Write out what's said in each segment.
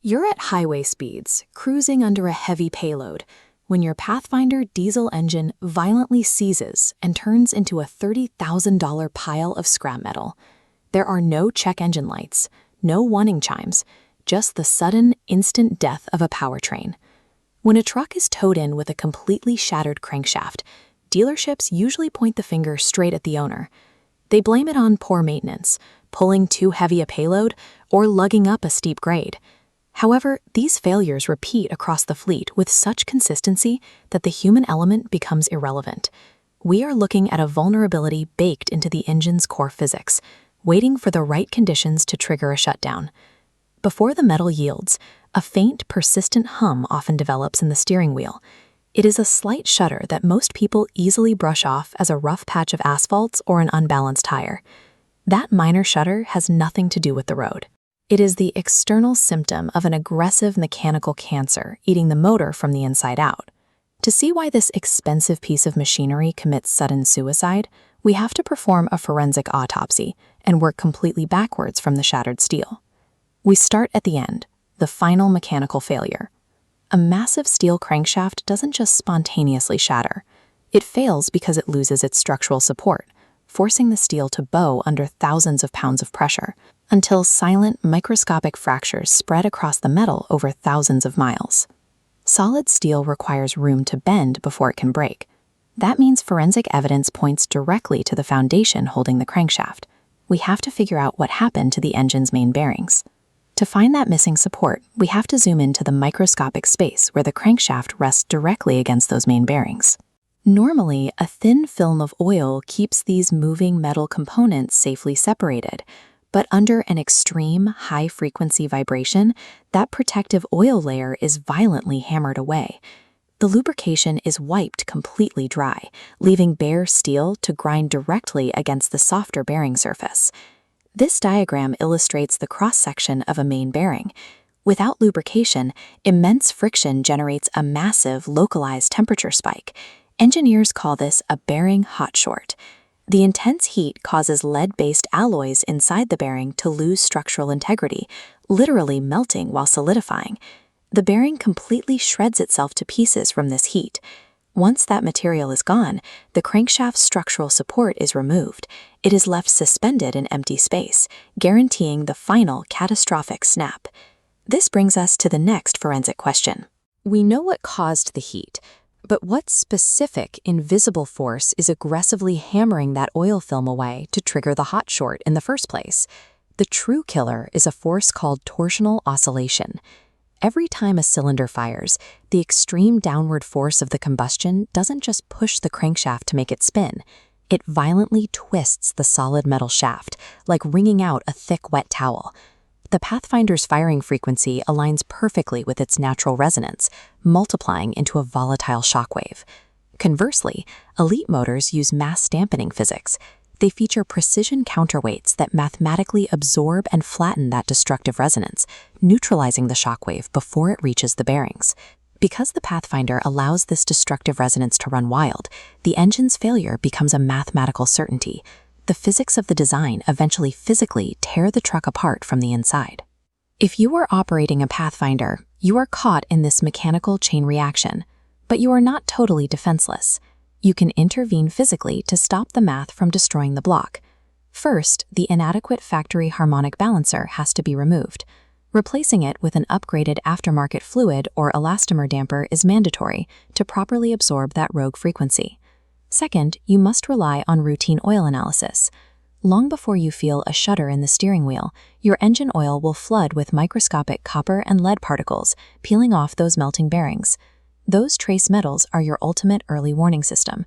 You're at highway speeds, cruising under a heavy payload, when your Pathfinder diesel engine violently seizes and turns into a $30,000 pile of scrap metal. There are no check engine lights, no warning chimes, just the sudden, instant death of a powertrain. When a truck is towed in with a completely shattered crankshaft, dealerships usually point the finger straight at the owner. They blame it on poor maintenance, pulling too heavy a payload, or lugging up a steep grade. However, these failures repeat across the fleet with such consistency that the human element becomes irrelevant. We are looking at a vulnerability baked into the engine's core physics, waiting for the right conditions to trigger a shutdown. Before the metal yields, a faint, persistent hum often develops in the steering wheel. It is a slight shudder that most people easily brush off as a rough patch of asphalt or an unbalanced tire. That minor shudder has nothing to do with the road. It is the external symptom of an aggressive mechanical cancer eating the motor from the inside out. To see why this expensive piece of machinery commits sudden suicide, we have to perform a forensic autopsy and work completely backwards from the shattered steel. We start at the end, the final mechanical failure. A massive steel crankshaft doesn't just spontaneously shatter. It fails because it loses its structural support, forcing the steel to bow under thousands of pounds of pressure, until silent, microscopic fractures spread across the metal over thousands of miles. Solid steel requires room to bend before it can break. That means forensic evidence points directly to the foundation holding the crankshaft. We have to figure out what happened to the engine's main bearings. To find that missing support, we have to zoom into the microscopic space where the crankshaft rests directly against those main bearings. Normally, a thin film of oil keeps these moving metal components safely separated, but under an extreme, high-frequency vibration, that protective oil layer is violently hammered away. The lubrication is wiped completely dry, leaving bare steel to grind directly against the softer bearing surface. This diagram illustrates the cross-section of a main bearing. Without lubrication, immense friction generates a massive, localized temperature spike. Engineers call this a bearing hot short. The intense heat causes lead-based alloys inside the bearing to lose structural integrity, literally melting while solidifying. The bearing completely shreds itself to pieces from this heat. Once that material is gone, the crankshaft's structural support is removed. It is left suspended in empty space, guaranteeing the final catastrophic snap. This brings us to the next forensic question. We know what caused the heat, but what specific, invisible force is aggressively hammering that oil film away to trigger the hot short in the first place? The true killer is a force called torsional oscillation. Every time a cylinder fires, the extreme downward force of the combustion doesn't just push the crankshaft to make it spin. It violently twists the solid metal shaft, like wringing out a thick, wet towel. The Pathfinder's firing frequency aligns perfectly with its natural resonance, multiplying into a volatile shockwave. Conversely, elite motors use mass dampening physics. They feature precision counterweights that mathematically absorb and flatten that destructive resonance, neutralizing the shockwave before it reaches the bearings. Because the Pathfinder allows this destructive resonance to run wild, the engine's failure becomes a mathematical certainty. The physics of the design eventually physically tear the truck apart from the inside. If you are operating a Pathfinder, you are caught in this mechanical chain reaction, but you are not totally defenseless. You can intervene physically to stop the math from destroying the block. First, the inadequate factory harmonic balancer has to be removed. Replacing it with an upgraded aftermarket fluid or elastomer damper is mandatory to properly absorb that rogue frequency. Second, you must rely on routine oil analysis. Long before you feel a shudder in the steering wheel, your engine oil will flood with microscopic copper and lead particles, peeling off those melting bearings. Those trace metals are your ultimate early warning system.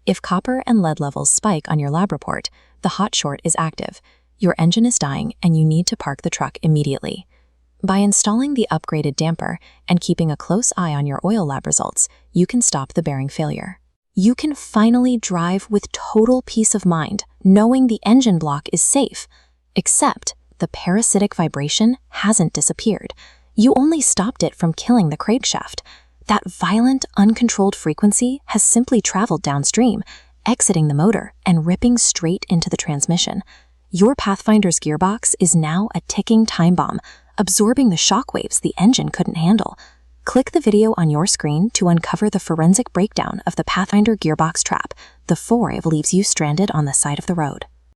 If copper and lead levels spike on your lab report, the hot short is active. Your engine is dying and you need to park the truck immediately. By installing the upgraded damper and keeping a close eye on your oil lab results, you can stop the bearing failure. You can finally drive with total peace of mind, knowing the engine block is safe. Except the parasitic vibration hasn't disappeared. You only stopped it from killing the crankshaft. That violent, uncontrolled frequency has simply traveled downstream, exiting the motor and ripping straight into the transmission. Your Pathfinder's gearbox is now a ticking time bomb, absorbing the shockwaves the engine couldn't handle. Click the video on your screen to uncover the forensic breakdown of the Pathfinder gearbox trap. The 4 leaves you stranded on the side of the road.